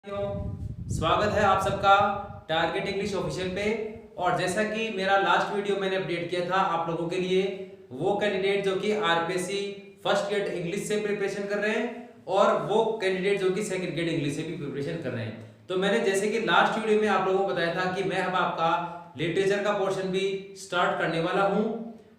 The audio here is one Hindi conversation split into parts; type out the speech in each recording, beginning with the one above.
स्वागत है आप सबका टारगेट इंग्लिश ऑफिशियल पे। और जैसा कि मेरा लास्ट वीडियो मैंने अपडेट किया था आप लोगों के लिए, वो कैंडिडेट जो कि आरपीएससी फर्स्ट ग्रेड इंग्लिश से प्रिपरेशन कर रहे हैं और वो कैंडिडेट जो कि सेकंड ग्रेड इंग्लिश से भी प्रिपरेशन कर रहे हैं, तो मैंने जैसे कि लास्ट वीडियो में आप लोगों को बताया था कि मैं अब आपका लिटरेचर का पोर्शन भी स्टार्ट करने वाला हूं।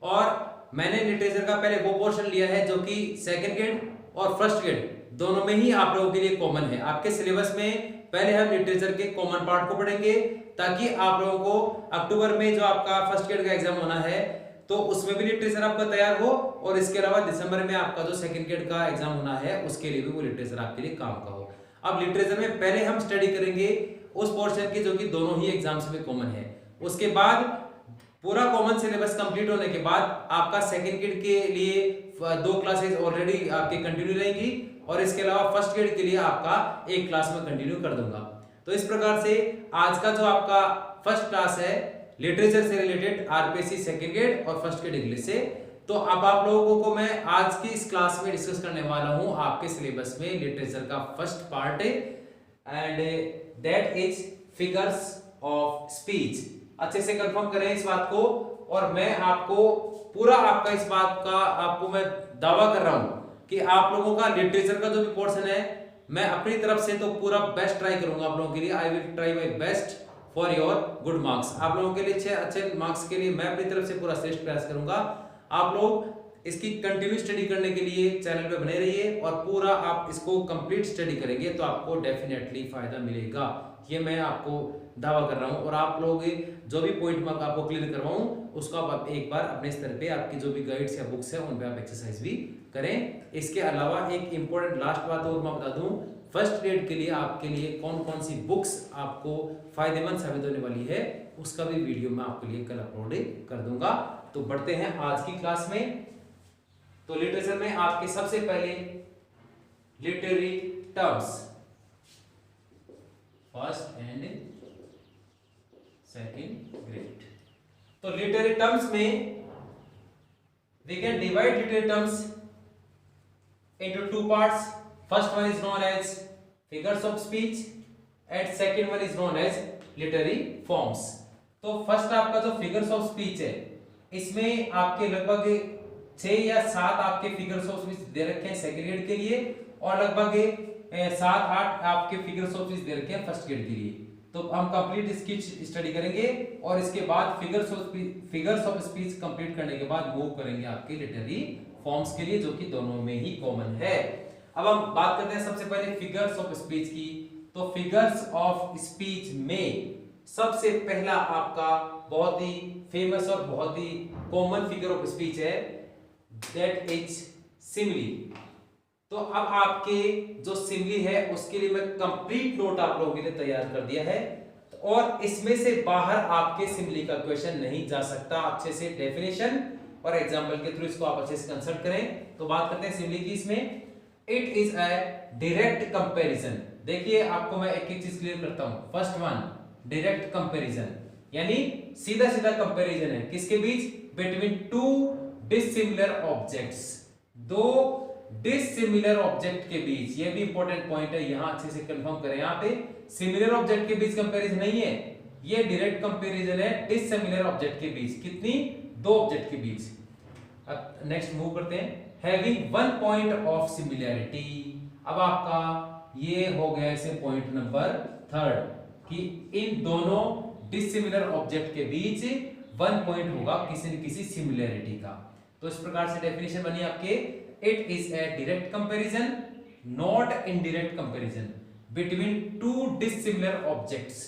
और मैंने लिटरेचर का पहले वो पोर्शन लिया है जो कि सेकंड ग्रेड और फर्स्ट ग्रेड दोनों में ही आप लोगों के लिए कॉमन है। आपके सिलेबस में पहले हम लिटरेचर के कॉमन पार्ट को पढ़ेंगे ताकि आप लोगों को अक्टूबर में जो आपका फर्स्ट ग्रेड का एग्जाम होना है तो उसमें भी लिटरेचर आपका तैयार हो, और इसके अलावा दिसंबर में आपका जो सेकंड ग्रेड का एग्जाम होना है उसके लिए भी वो लिटरेचर आपके लिए काम का हो। अब लिटरेचर में पहले हम स्टडी करेंगे उस पोर्शन की जो कि दोनों ही एग्जाम्स में कॉमन है। उसके बाद पूरा कॉमन सिलेबस कंप्लीट होने के बाद आपका सेकंड ग्रेड के लिए 2 क्लासेस ऑलरेडी आपके कंटिन्यू रहेंगी और इसके अलावा फर्स्ट ग्रेड के लिए आपका एक क्लास में कंटिन्यू कर दूंगा। तो इस प्रकार से आज का जो आपका फर्स्ट क्लास है लिटरेचर से रिलेटेड आरपीएससी सेकंड ग्रेड और फर्स्ट ग्रेड इंग्लिश से, तो अब आप लोगों को मैं आज की इस क्लास में डिस्कस करने वाला हूं आपके सिलेबस में लिटरेचर का first part and that is figures of speech. अच्छे से कंफर्म करें इस बात को, और मैं आपको पूरा आपका इस बात का आपको मैं दावा कर रहा हूं कि आप लोगों का लिटरेचर का जो भी पोर्शन है मैं अपनी तरफ से तो पूरा बेस्ट ट्राई करूंगा आप लोगों के लिए। I will try my best for your good marks. आप लोगों के लिए अच्छे मार्क्स के लिए मैं अपनी तरफ से पूरा श्रेष्ठ प्रयास करूंगा। आप लोग इसकी कंटिन्यू स्टडी करने के लिए चैनल पे बने रहिए और पूरा आप इसको कंप्लीट स्टडी करेंगे तो आपको डेफिनेटली फायदा मिलेगा, ये मैं आपको दावा कर रहा हूं। और आप लोग जो भी पॉइंट मैं आपको क्लियर करवाऊं उसको आप एक बार अपने स्तर पे आपकी जो भी गाइड्स या बुक्स है उन पे आप एक्सरसाइज भी करें। इसके अलावा एक इंपॉर्टेंट लास्ट बात और मैं बता दूं, फर्स्ट ग्रेड के लिए आपके लिए कौन कौन सी बुक्स आपको फायदेमंद साबित होने वाली है उसका भी वीडियो मैं आपके लिए कल अपलोड कर दूंगा। तो बढ़ते हैं आज की क्लास में। तो लिटरेचर में आपके सबसे पहले literary terms first and second grade. तो लिटरेरी टर्म्स में we can divide literary terms into two parts. First one is known as figures of speech and second one is known as literary forms. तो फर्स्ट आपका जो फिगर्स ऑफ स्पीच है इसमें आपके लगभग 6 या 7 आपके फिगर्स ऑफ स्पीच दे रखे हैं सेकंड ग्रेड के लिए और लगभग 7-8 आपके फिगर्स ऑफ स्पीच दे रखे हैं फर्स्ट ग्रेड के लिए। तो हम कंप्लीट इसकी स्टडी करेंगे और इसके बाद फिगर्स ऑफ स्पीच कंप्लीट करने के बाद मूव करेंगे आपके लिटरेरी फॉर्म्स के लिए जो कि दोनों में ही कॉमन है। अब हम बात करते हैं सबसे पहले फिगर्स ऑफ स्पीच की। तो फिगर्स ऑफ स्पीच में सबसे पहला आपका बहुत ही फेमस और बहुत ही कॉमन फिगर ऑफ स्पीच है दैट इज सिमिली। तो अब आपके जो सिमिली है उसके लिए मैं कंप्लीट नोट आप लोगों के लिए तैयार कर दिया है और इसमें से बाहर आपके सिमिली का क्वेश्चन नहीं जा सकता। अच्छे से डेफिनेशन और एग्जांपल के थ्रू इसको आप अच्छे से कंसल्ट करें। तो बात करते हैं सिमिली की। इसमें it is a direct comparison. देखिए आपको मैं एक एक चीज क्लियर करता हूं। फर्स्ट वन डायरेक्ट कंपैरिजन यानी सीधा सीधा कंपैरिजन है किसके बीच, बिटवीन टू डिसिमिलर ऑब्जेक्ट्स, दो डिसिमिलर ऑब्जेक्ट के बीच। ये भी इंपॉर्टेंट पॉइंट है, यहां अच्छे से कंफर्म करें। यहां पे सिमिलर ऑब्जेक्ट के बीच कंपैरिजन नहीं है, ये डायरेक्ट कंपैरिजन है डिसिमिलर ऑब्जेक्ट के बीच। कितनी, 2 ऑब्जेक्ट के बीच। अब नेक्स्ट मूव करते हैं। Having 1 point of similarity. अब आपका ये हो गया इसे पॉइंट नंबर 3 कि इन दोनों डिसिमिलर ऑब्जेक्ट के बीच 1 पॉइंट होगा किसी न किसी सिमिलैरिटी का। तो इस प्रकार से डेफिनेशन बनी आपके, it is a direct comparison not indirect comparison between 2 dissimilar objects,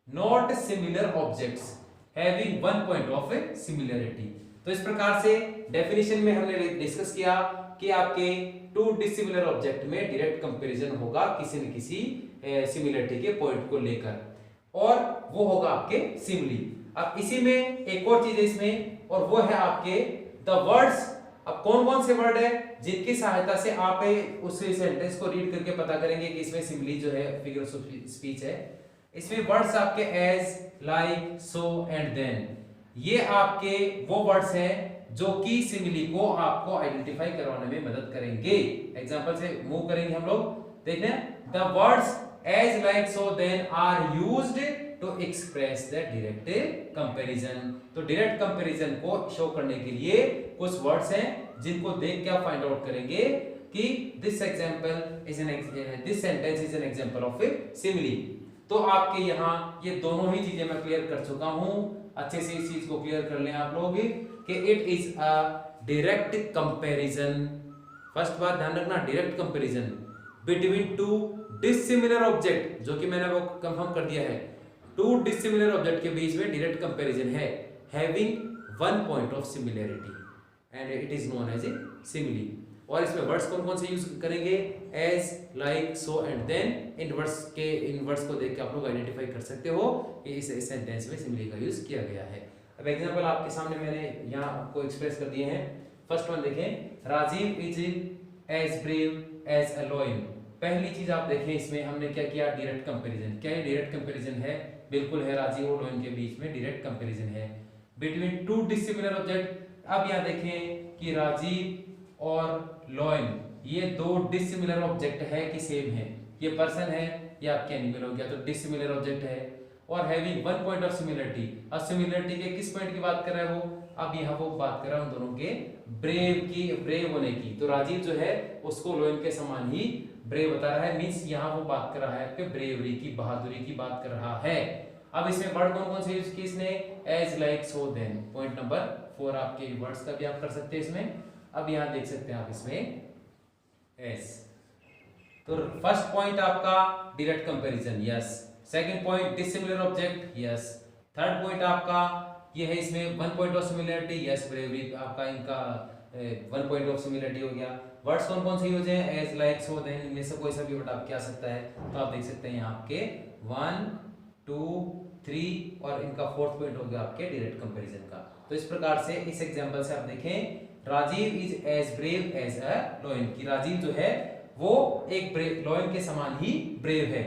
not similar objects having 1 point of similarity. तो इस प्रकार से डेफिनेशन में हमने डिस्कस किया कि आपके 2 डिसिमिलर ऑब्जेक्ट में डायरेक्ट कंपैरिजन होगा किसी न किसी सिमिलैरिटी के पॉइंट को लेकर और वो होगा आपके सिमिली। अब इसी में एक और चीज है इसमें और वो है आपके द वर्ड्स। अब कौन कौन से वर्ड है जिनकी सहायता से आप उस सेंटेंस को रीड करके पता करेंगे कि इसमें सिमिली जो है फिगर्स ऑफ स्पीच है। इसमें वर्ड्स आपके as, like, so and then, ये आपके वो वर्ड्स हैं जो कि सिमिली को आपको आइडेंटिफाई करवाने में मदद करेंगे। एग्जांपल से मूव करेंगे हम लोग। देखना the words as like so then are used to express the direct comparison. तो डायरेक्ट कंपैरिजन को शो करने के लिए कुछ वर्ड्स हैं जिनको देख के आप फाइंड आउट करेंगे कि this sentence is an example of a simile. तो आपके यहाँ ये दोनों ही चीजें मैं क्लियर कर चुका हूं। अच्छे से इस चीज को क्लियर कर लें आप लोग कि it is a direct comparison. First बात ध्यान रखना, direct comparison between two dissimilar object, जो कि मैंने वो कंफर्म कर दिया है। टू डिसिमिलर ऑब्जेक्ट के बीच में डायरेक्ट कंपैरिजन है, having one point of similarity and it is known as a simile. और इसमें वर्ड्स कौन कौन से यूज करेंगे, as, like, so and then. इन वर्ड्स को देख के आप लोग आइडेंटिफाई कर सकते हो कि इस सेंटेंस में सिमिली का यूज किया गया है। अब एग्जांपल आपके सामने मैंने यहाँ आपको एक्सप्रेस कर दिए हैं। फर्स्ट वन देखें, Rajiv is as brave as a lion. पहली चीज आप देखें, इसमें हमने क्या किया, डायरेक्ट कंपैरिजन। क्या ये डायरेक्ट कंपैरिजन है? बिल्कुल है, राजीव और लायन के बीच में डायरेक्ट कंपैरिजन है बिटवीन टू डिसिमिलर ऑब्जेक्ट। अब यहाँ देखें कि राजीव और लायन ये दो डिसिमिलर ऑब्जेक्ट है कि सेम है। ये पर्सन है, ये आपके एनिमल हो गया, तो डिसिमिलर ऑब्जेक्ट है और having one point of similarity. अब सिमिलरिटी के किस पॉइंट की बात कर रहा है वो? अब यहाँ वो बात कर रहा है उन दोनों के ब्रेव होने की। तो राजीव जो है उसको लायन के समान ही ब्रेव बता रहा है, मींस यहाँ वो बात कर रहा है आपके ब्रेवरी की, बहादुरी की बात कर रहा है। अब इसमें वर्ड कौन कौन से यूज किए इसने, as, like, so, then. Point number 4 आपके वर्ड्स का भी आप कर सकते हैं इसमें। अब यहाँ देख सकते हैं आप इसमें एज। तो फर्स्ट पॉइंट आपका direct comparison, yes. Second point dissimilar object, yes. Third point आपका ये है इसमें one point of similarity, yes. Bravery आपका इनका वन पॉइंट ऑफ सिमिलरिटी हो गया। वर्ड्स कौन कौन से यूज हैं, एज, लाइक, सो, देन। इनमें से कोई सा भी वर्ड आप क्या सकता है, तो आप देख सकते हैं यहाँ आपके 1 2 3 और इनका फोर्थ पॉइंट हो गया आपके डायरेक्ट कंपैरिजन का। तो इस प्रकार से इस एग्जांपल से आप देखें, Rajiv is as brave as a lion, कि राजीव जो है वो एक लायन के समान ही ब्रेव है।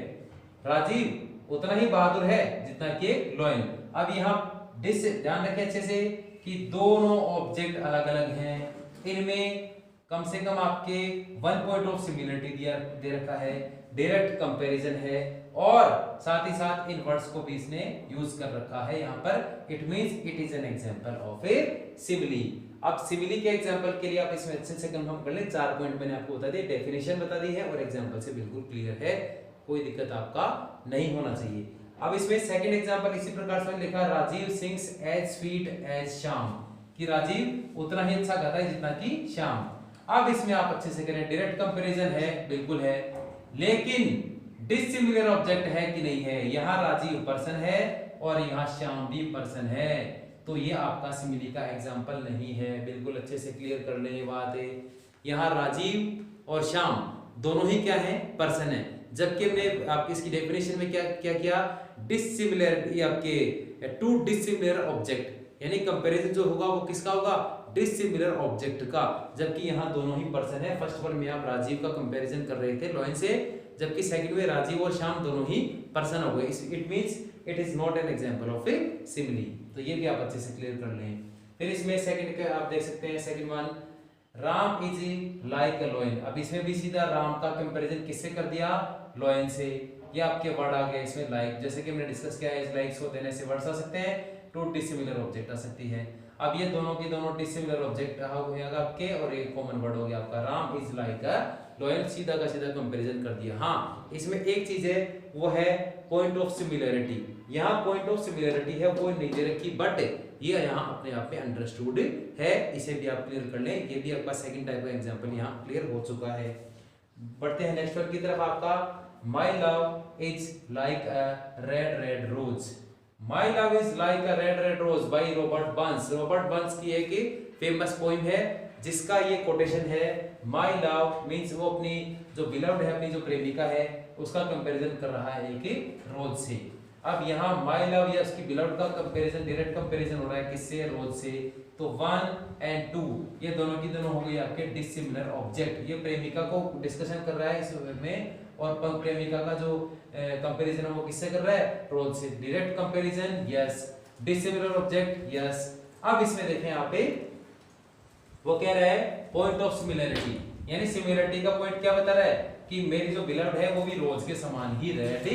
राजीव उतना ही बहादुर है जितना कि लायन। अब यहाँ ध्यान रखें अच्छे से कि दोनों ऑब्जेक्ट अलग अलग हैं, इनमें कम से कम आपके वन पॉइंट ऑफ सिमिलरिटी दे रखा है, डायरेक्ट कंपैरिजन है और साथ ही साथ इन वर्ड्स को भी इसने यूज कर रखा है यहाँ पर। It means it is an example of a simile. अब सिमिली के एग्जांपल के लिए आप इसमें अच्छे से कंफर्म कर लें। 4 पॉइंट मैंने आपको बता दिए, डेफिनेशन बता दी है और एग्जांपल से बिल्कुल क्लियर है, कोई दिक्कत आपका नहीं होना चाहिए। अब इसमें सेकंड एग्जांपल इसी प्रकार से लिखा, Rajiv sings as sweet as Shyam, कि राजीव उतना ही अच्छा गाता है जितना कि श्याम। अब इसमें आप अच्छे से करें, डायरेक्ट कंपैरिजन है, बिल्कुल है, लेकिन डिसिमिलर ऑब्जेक्ट है कि नहीं है। यहाँ राजीव पर्सन है और यहाँ श्याम भी पर्सन है, तो ये आपका सिमिली का एग्जांपल नहीं है। बिल्कुल अच्छे से क्लियर कर ले ये बात है। यहाँ राजीव और श्याम दोनों ही क्या है, पर्सन है, जबकि हमने आपकी इसकी डेफिनेशन में क्या क्या किया, डिसिमिलरिटी आपके टू डिसिमिलर ऑब्जेक्ट, यानी कंपैरिजन जो होगा वो किसका होगा, डिसिमिलर ऑब्जेक्ट का, जबकि यहाँ दोनों ही पर्सन है। फर्स्ट वन में आप राजीव का कंपैरिजन कर रहे थे लायन से, जबकि सेकंड में राजीव और श्याम दोनों ही पर्सन हो गए। It means it is not an example of a simile. तो ये भी आप अच्छे से क्लियर कर लें। फिर इसमें सेकंड का आप देख सकते हैं, second one, Ram is like a lion. अब इसमें भी सीधा राम का कंपैरिजन किससे कर दिया, लायन से। ये आपके वर्ड आ गए इसमें लाइक, जैसे कि हमने डिस्कस किया है, लाइक, सो, देन, ऐसे वर्ड्स आ सकते हैं, टू डिसिमिलर ऑब्जेक्ट आ सकती है। अब ये दोनों की दोनों डिसिमिलर ऑब्जेक्ट हो गया आपके और एक कॉमन वर्ड हो गया आपका, Ram is like a lion. सीधा का सीधा कंपैरिजन कर दिया। हाँ, इसमें एक चीज है, वो है पॉइंट ऑफ सिमिलरिटी। यहाँ पॉइंट ऑफ सिमिलरिटी है वो नहीं दे रखी, बट ये यहाँ अपने आप में अंडरस्टूड है, इसे भी आप क्लियर कर लें। ये भी आपका सेकंड टाइप का एग्जांपल यहाँ क्लियर हो चुका है। बढ़ते हैं नेक्स्ट वर्ड की तरफ। आपका my love is like a red red rose. My love is like a red red rose by Robert Burns. Robert Burns की एक फेमस पोइम है जिसका ये कोटेशन है, माई लव मीन्स वो अपनी जो बिलव्ड है, अपनी जो प्रेमिका है, उसका कंपैरिजन कर रहा है एक रोज से। अब यहाँ माई लव या उसकी बिलव्ड का कंपैरिजन, डायरेक्ट कंपैरिजन हो रहा है किससे, रोज से। तो 1 और 2 ये दोनों की दोनों हो गई आपके डिसिमिलर ऑब्जेक्ट। ये प्रेमिका को डिस्कशन कर रहा है इस में, और प्रेमिका का जो कंपैरिजन है वो किससे कर रहा है, रोज से। Direct comparison yes, dissimilar object yes. अब इसमें देखें यहाँ पे वो कह रहा है पॉइंट ऑफ सिमिलरिटी, यानी सिमिलरिटी का पॉइंट क्या बता रहा है, कि मेरी जो बिलव्ड है वो भी रोज के समान ही रेड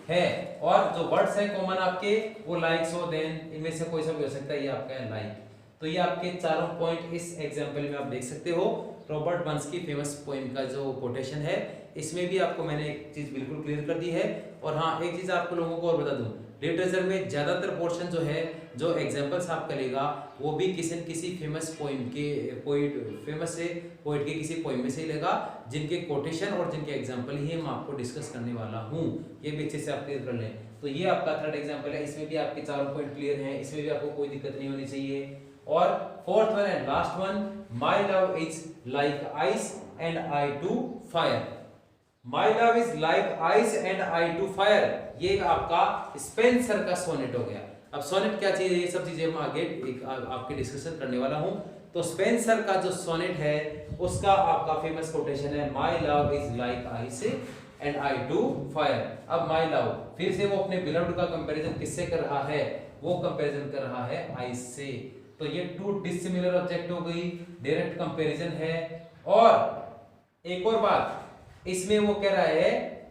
है, और जो वर्ड्स है कॉमन आपके वो लाइक सो देन, इनमें से कोई सा भी हो सकता है, ये आपका है लाइक। तो ये आपके चारों पॉइंट इस एग्जांपल में आप देख सकते हो। रॉबर्ट बर्न्स की फेमस पोएम का जो कोटेशन है, इसमें भी आपको मैंने एक चीज बिल्कुल क्लियर कर दी है। और हाँ, एक चीज आपको लोगों को और बता दूं, लिटरेचर में ज्यादातर पोर्शन जो है, जो एग्जांपल्स आपका लेगा वो भी किसी न किसी फेमस पोएम के फेमस से पोएट के किसी पोएम में से ही लेगा, जिनके कोटेशन और जिनके एग्जांपल ही हम आपको डिस्कस करने वाला हूँ। ये भी अच्छे से आप क्लियर कर लें। तो ये आपका थर्ड एग्जाम्पल है, इसमें भी आपके चारों पॉइंट क्लियर हैं, इसमें भी आपको कोई दिक्कत नहीं होनी चाहिए। और fourth one and last one, my love is like ice and I to fire. My love is like ice and I to fire, ये आपका स्पेंसर का सोनेट हो गया। अब सोनेट क्या चीज है, ये सब चीजें हम आगे आपके डिस्कशन करने वाला हूं। तो स्पेंसर का जो सोनेट है उसका आपका फेमस कोटेशन है, my love is like ice and I to fire. अब माई लव, फिर से वो अपने बिलव्ड का कंपैरिजन किससे कर रहा है, वो कंपैरिजन कर रहा है आइस से। तो ये टू डिसिमिलर ऑब्जेक्ट हो गई, डायरेक्ट कंपैरिजन है। और एक और बात, इसमें वो कह रहा है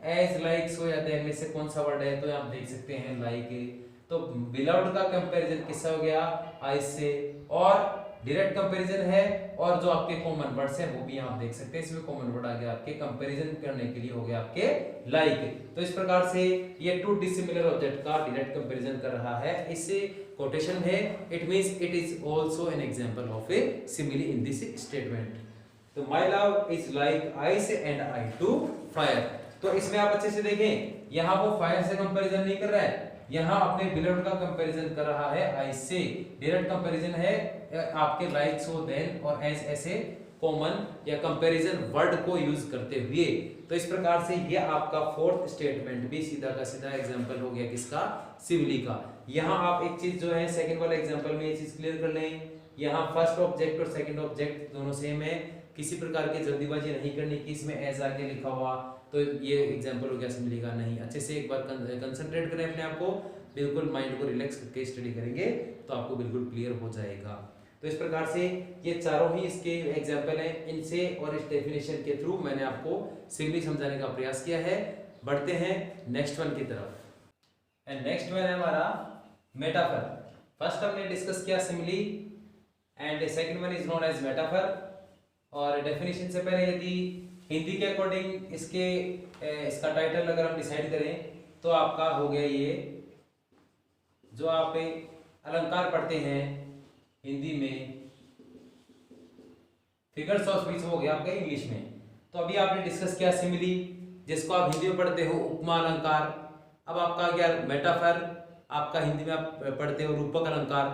एज लाइक सो, या देन में से कौन सा वर्ड है, तो आप देख सकते हैं लाइक। तो बिलव्ड का कंपैरिजन किससे हो गया, आइस से। और डायरेक्ट कंपैरिजन है, और जो आपके कॉमन वर्ड्स हैं वो भी आप देख सकते हैं, इसमें कॉमन वर्ड आ गया आपके कंपैरिजन करने के लिए, हो गया आपके लाइक। तो इस प्रकार से ये टू डिसिमिलर ऑब्जेक्ट का डायरेक्ट कंपैरिजन कर रहा है, इससे कोटेशन है। It means it is also an example of a simile in this statement. तो my love is like ice and I to fire. तो इसमें आप अच्छे से देखें, यहाँ वो फायर से कंपैरिजन नहीं कर रहा है, यहाँ अपने बिलव्ड का कंपैरिजन कर रहा है आइस से। डायरेक्ट कंपैरिजन है आपके लाइक सो देन और एज ऐसे कॉमन या कंपैरिजन वर्ड को यूज करते हुए। तो इस प्रकार से ये आपका फोर्थ स्टेटमेंट भी सीधा का सीधा एग्जांपल हो गया किसका, सिमिली का। यहाँ आप एक चीज जो है सेकंड वाले एग्जांपल में ये चीज क्लियर कर लें, यहाँ फर्स्ट ऑब्जेक्ट और सेकंड ऑब्जेक्ट दोनों सेम है, किसी प्रकार की जल्दीबाजी नहीं करनी कि इसमें एज आगे लिखा हुआ तो ये एग्जांपल हो गया सिमिली का, नहीं। अच्छे से एक बार कंसंट्रेट करें अपने आप को, बिल्कुल माइंड को रिलैक्स करके स्टडी करेंगे तो आपको बिल्कुल क्लियर हो जाएगा। तो इस प्रकार से ये चारों ही इसके एग्जांपल हैं, इनसे और इस डेफिनेशन के थ्रू मैंने आपको सिमिली समझाने का प्रयास किया है। बढ़ते हैं नेक्स्ट वन की तरफ। एंड नेक्स्ट वन है हमारा मेटाफर। फर्स्ट हमने डिस्कस किया simile and second one is known as metaphor. और डेफिनेशन से पहले यदि हिंदी के अकॉर्डिंग इसका टाइटल अगर हम डिसाइड करें तो आपका हो गया ये, जो आप अलंकार पढ़ते हैं हिंदी में, फिगर्स ऑफ स्पीच हो गया आपका इंग्लिश में। तो अभी आपने डिस्कस किया सिमिली, जिसको आप हिंदी में पढ़ते हो उपमा अलंकार। अब आपका क्या मेटाफर, आपका हिंदी में आप पढ़ते हो रूपक अलंकार।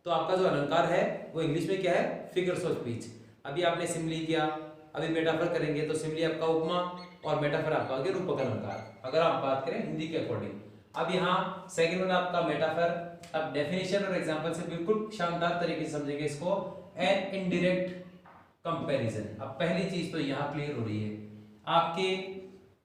तो आपका जो अलंकार है वो इंग्लिश में क्या है, फिगर्स ऑफ स्पीच। अभी आपने सिमिली किया, अभी मेटाफर करेंगे। तो सिमिली आपका उपमा और मेटाफर आपका आगे रूपक अलंकार, अगर आप बात करें हिंदी के अकॉर्डिंग। अब यहाँ सेकंड वन आपका मेटाफर। अब डेफिनेशन और एग्जांपल से बिल्कुल शानदार तरीके से समझेंगे इसको। An indirect comparison. अब पहली चीज तो यहाँ क्लियर हो रही है आपके,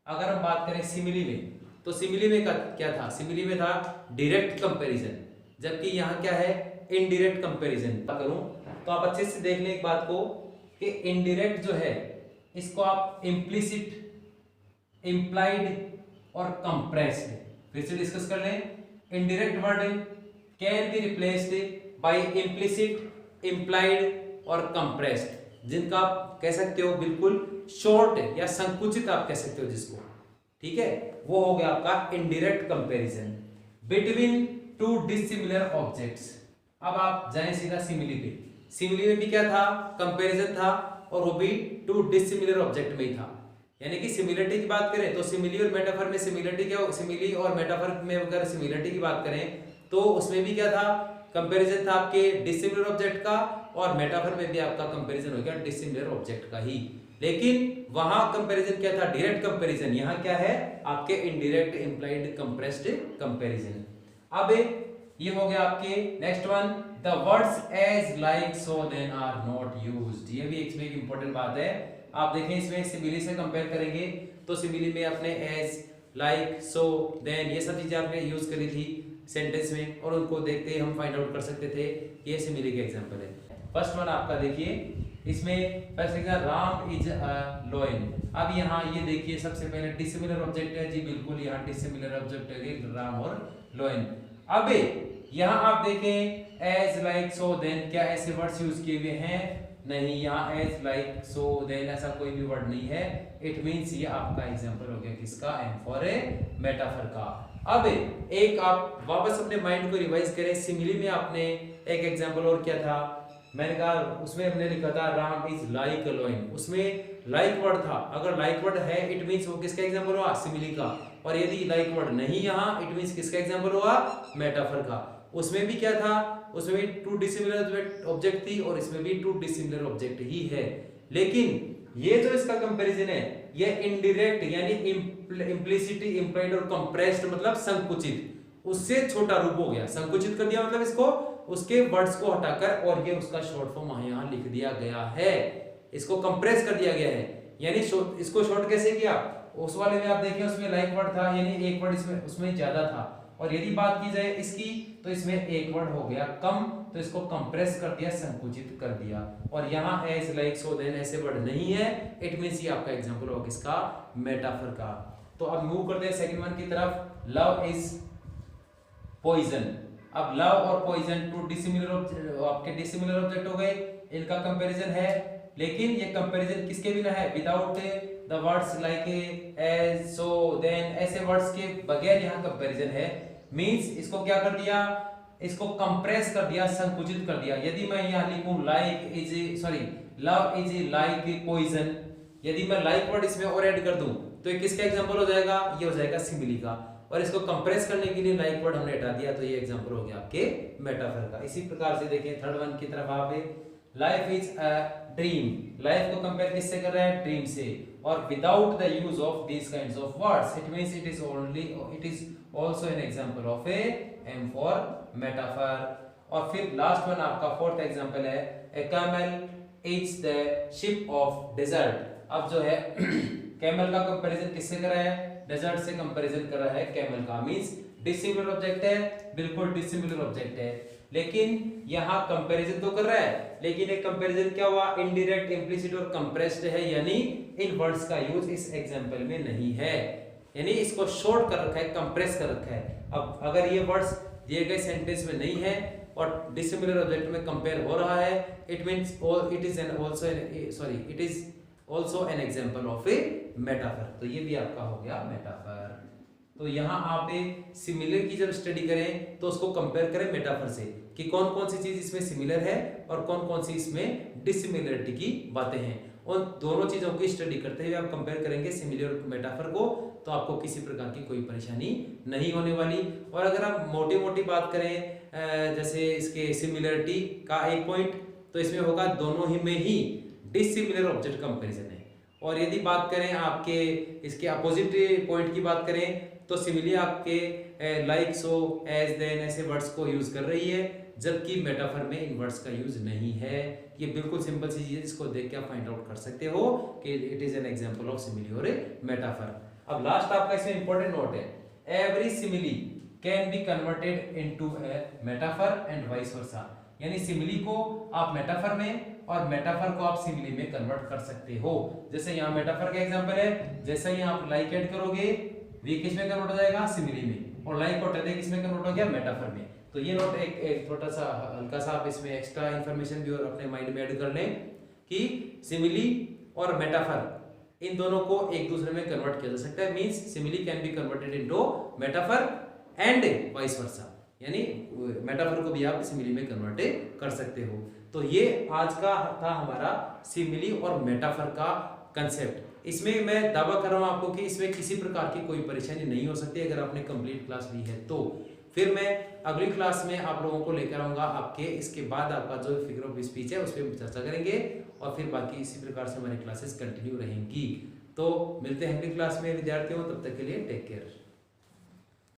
अगर हम बात करें सिमिली में, तो सिमिली में क्या था, सिमिली में था डायरेक्ट कंपैरिजन, जबकि यहाँ क्या है, इनडायरेक्ट कंपैरिजन। करूं तो आप अच्छे से देख लें एक बात को कि इनडायरेक्ट जो है इसको आप इम्प्लिसिट, इम्प्लाइड और कंप्रेस्ड फिर से डिस्कस कर लें। Indirect word can be replaced by implicit, implied और कंप्रेस्ड, जिनका आप कह सकते हो बिल्कुल शॉर्ट या संकुचित आप कह सकते हो जिसको, ठीक है, वो हो गया आपका indirect comparison between two dissimilar objects. अब आप जाएं सीधा सिमिली पे। सिमिली में भी क्या था, कंपैरिजन था, और वो भी टू डिसिमिलर ऑब्जेक्ट में ही था। यानी कि सिमिलरिटी की बात करें तो सिमिली और मेटाफर में सिमिलरिटी क्या, सिमिली और मेटाफर में अगर सिमिलरिटी की बात करें तो उसमें भी क्या था, कंपैरिजन था आपके डिसिमिलर ऑब्जेक्ट का, और मेटाफर में भी आपका कंपैरिजन हो गया डिसिमिलर ऑब्जेक्ट का ही। लेकिन वहां कंपैरिजन क्या था, डायरेक्ट कंपैरिजन। यहाँ क्या है आपके इनडायरेक्ट, इम्प्लाइड, कंप्रेस्ड कंपैरिजन। अब ये हो गया आपके next one, the words as like so then are not used. ये भी इसमें एक इंपॉर्टेंट बात है। आप देखें इसमें सिमिली से कंपेयर करेंगे तो सिमिली में अपने एज, लाइक, सो, देन ये सब चीजें आपने यूज करी थी सेंटेंस में, और उनको देखते हम फाइंड आउट कर सकते थे। ये सिमिली के एग्जांपल है। फर्स्ट वन आपका देखिए, इसमें first example Ram is a lion. अब यहाँ ये देखिए सबसे पहले डिसिमिलर ऑब्जेक्ट है जी, बिल्कुल यहाँ डिसिमिलर ऑब्जेक्ट है राम और लॉयन। अब यहाँ आप देखें एज लाइक सो देन, क्या ऐसे वर्ड्स यूज किए हुए हैं? नहीं, यहाँ एज लाइक सो देन ऐसा कोई भी वर्ड नहीं है। इट मींस ये आपका एग्जांपल हो गया किसका? एम फॉर ए मेटाफर का। अब एक आप वापस अपने माइंड को रिवाइज करें। सिमिली में आपने एक एग्जांपल और क्या था? मैंने कहा उसमें हमने लिखा था Ram is like a lion, उसमें लाइक वर्ड था। अगर लाइक वर्ड है इट मींस वो किसका एग्जांपल हुआ? सिमिली का। और यदि लाइक वर्ड नहीं यहाँ इट मींस किसका एग्जांपल हुआ? मेटाफर का। उसमें भी क्या था? उसमें भी टू डिसिमिलर ऑब्जेक्ट थी और इसमें भी टू डिसिमिलर ऑब्जेक्ट ही है। लेकिन ये जो इसका कंपैरिजन है ये इनडायरेक्ट यानी इम्प्लिसिटी, इंप्लाइड और कंप्रेस्ड मतलब संकुचित, उससे छोटा रूप हो गया। संकुचित कर दिया मतलब इसको उसके वर्ड्स को हटाकर और ये उसका शॉर्ट फॉर्म यहाँ लिख दिया गया है। इसको कंप्रेस कर दिया गया है। यानी इसको शॉर्ट कैसे किया? उस वाले में आप देखिए उसमें लाइक वर्ड था यानी एक वर्ड इसमें उसमें ज्यादा था, और यदि बात की जाए इसकी तो इसमें एक वर्ड हो गया कम, तो इसको कंप्रेस कर दिया, संकुचित कर दिया। और यहाँ एज लाइक सो देन ऐसे वर्ड नहीं है। इट मींस ये आपका एग्जांपल होगा किसका? मेटाफर का। तो अब मूव करते हैं सेकंड वन की तरफ। Love is poison. अब लव और पॉइजन टू डिसिमिलर आपके डिसिमिलर ऑब्जेक्ट हो गए, इनका कंपैरिजन है। लेकिन ये कंपैरिजन किसके बिना है? Without the words like as so then ऐसे वर्ड्स के बगैर यहाँ कंपैरिजन है। मींस इसको क्या कर दिया? इसको कंप्रेस कर दिया, संकुचित कर दिया। यदि मैं यहाँ लिखूं like is love is like poison, यदि मैं लाइक वर्ड इसमें और ऐड कर दूं तो ये किसका एग्जांपल हो जाएगा? ये हो जाएगा सिमिली का। और इसको कंप्रेस करने के लिए लाइक वर्ड हमने हटा दिया, तो ये एग्जांपल हो गया आपके मेटाफर का। इसी प्रकार से देखें थर्ड वन की तरफ आप life is a dream. Life को कंपेयर किससे कर रहे हैं? ड्रीम से। और without the use of these kinds of words it means it is also an example of a M for metaphor. और फिर लास्ट वन आपका फोर्थ एग्जांपल है a camel is the ship of desert. अब जो है कैमल का कंपैरिजन किससे कर रहा है? डेजर्ट से कंपैरिजन कर रहा है कैमल का। मींस डिसिमिलर ऑब्जेक्ट है, बिल्कुल डिसिमिलर ऑब्जेक्ट है, लेकिन यहाँ कंपैरिजन तो कर रहा है, लेकिन एक कंपैरिजन क्या हुआ? इनडायरेक्ट, इंप्लिसिट और कंप्रेस्ड है, यानी इन वर्ड्स का यूज इस एग्जांपल में नहीं है, यानी इसको शॉर्ट कर रखा है, कंप्रेस कर रखा है। अब अगर ये वर्ड्स दिए गए सेंटेंस में नहीं है और डिसिमिलर ऑब्जेक्ट में कंपेयर हो रहा है, it means it is also an example of A metaphor. तो ये भी आपका हो गया मेटाफर। तो यहाँ आप सिमिलर की जब स्टडी करें तो उसको कंपेयर करें मेटाफर से कि कौन कौन सी चीज इसमें सिमिलर है और कौन कौन सी इसमें डिसिमिलरिटी की बातें हैं। उन दोनों चीजों की स्टडी करते हुए आप कंपेयर करेंगे सिमिलर और मेटाफर को, तो आपको किसी प्रकार की कोई परेशानी नहीं होने वाली। और अगर आप मोटी मोटी बात करें जैसे इसके सिमिलरिटी का एक पॉइंट, तो इसमें होगा दोनों ही में ही डिसिमिलर ऑब्जेक्ट कंपैरिजन है। और यदि बात करें आपके इसके अपोजिट पॉइंट की बात करें तो सिमिली आपके लाइक सो एज देन ऐसे वर्ड्स को यूज कर रही है, जबकि मेटाफर में इन वर्ड्स का यूज नहीं है। ये बिल्कुल सिंपल सी चीज है जिसको देख के आप फाइंड आउट कर सकते हो कि it is an example of simile और मेटाफर। अब लास्ट आपका इसमें इंपॉर्टेंट नोट है, every simile can be converted into A metaphor and vice versa. यानी सिमिली को आप मेटाफर में और मेटाफर को आप सिमिली में कन्वर्ट कर सकते हो। जैसे यहाँ मेटाफर का एग्जांपल है, जैसे ही आप लाइक ऐड करोगे वी किस में कन्वर्ट हो जाएगा? सिमिली में, और लाइक को हटा दें किस में कन्वर्ट हो गया? मेटाफर में। तो ये नोट एक छोटा सा हल्का सा आप इसमें एक्स्ट्रा इंफॉर्मेशन भी और अपने माइंड में ऐड कर लें कि सिमिली और मेटाफर इन दोनों को एक दूसरे में कन्वर्ट किया जा सकता है। Means simile can be converted into metaphor and vice versa, यानी मेटाफर को भी आप सिमिली में कन्वर्ट कर सकते हो। तो ये आज का था हमारा सिमिली और मेटाफर का कंसेप्ट। इसमें मैं दावा कर रहा हूं आपको कि इसमें किसी प्रकार की कोई परेशानी नहीं हो सकती अगर आपने कंप्लीट क्लास ली है तो। फिर मैं अगली क्लास में आप लोगों को लेकर आऊंगा आपके, इसके बाद आपका जो फिगर ऑफ स्पीच है उस पर चर्चा करेंगे और फिर बाकी इसी प्रकार से हमारी क्लासेस कंटिन्यू रहेंगी। तो मिलते हैं अगली क्लास में विद्यार्थियों, तब तक के लिए टेक केयर।